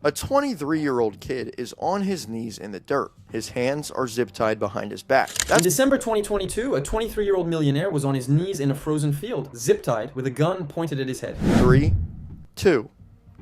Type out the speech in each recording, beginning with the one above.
A 23-year-old kid is on his knees in the dirt. His hands are zip-tied behind his back. In December 2022, a 23-year-old millionaire was on his knees in a frozen field, zip-tied, with a gun pointed at his head. 3, 2,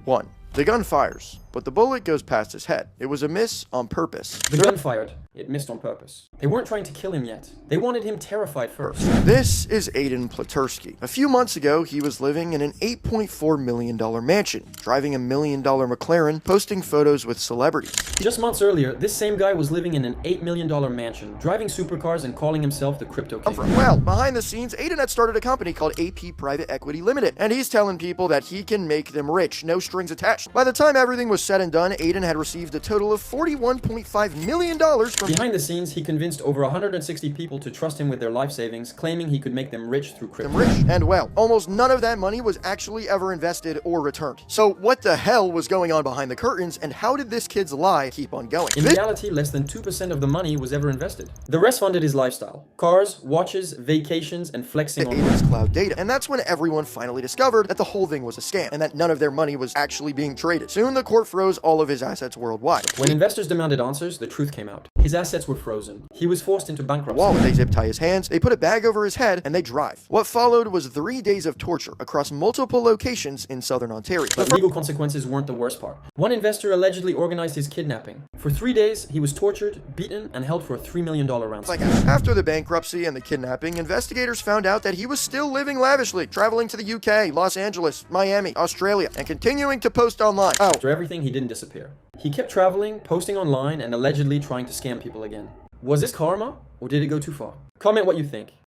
1. The gun fires, but the bullet goes past his head. It was a miss on purpose. The gun fired. It missed on purpose. They weren't trying to kill him yet. They wanted him terrified first. This is Aiden Platursky. A few months ago, he was living in an $8.4 million mansion, driving a $1 million McLaren, posting photos with celebrities. Just months earlier, this same guy was living in an $8 million mansion, driving supercars and calling himself the Crypto King. Well, behind the scenes, Aiden had started a company called AP Private Equity Limited, and he's telling people that he can make them rich, no strings attached. By the time everything was said and done, Aiden had received a total of $41.5 million from... Behind the scenes, he convinced over 160 people to trust him with their life savings, claiming he could make them rich through crypto. And well, almost none of that money was actually ever invested or returned. So what the hell was going on behind the curtains, and how did this kid's lie keep on going? In reality, less than 2% of the money was ever invested. The rest funded his lifestyle. Cars, watches, vacations, and flexing on Aiden's cloud data. And that's when everyone finally discovered that the whole thing was a scam, and that none of their money was actually being traded. Soon the court froze all of his assets worldwide. When investors demanded answers, the truth came out. His assets were frozen. He was forced into bankruptcy. They zip tie his hands, they put a bag over his head, and they drive. What followed was 3 days of torture across multiple locations in southern Ontario. But legal consequences weren't the worst part. One investor allegedly organized his kidnapping. For 3 days, he was tortured, beaten, and held for a $3 million ransom. After the bankruptcy and the kidnapping, investigators found out that he was still living lavishly, traveling to the UK, Los Angeles, Miami, Australia, and continuing to post online. After everything, he didn't disappear. He kept traveling, posting online, and allegedly trying to scam people again. Was this karma, or did it go too far? Comment what you think.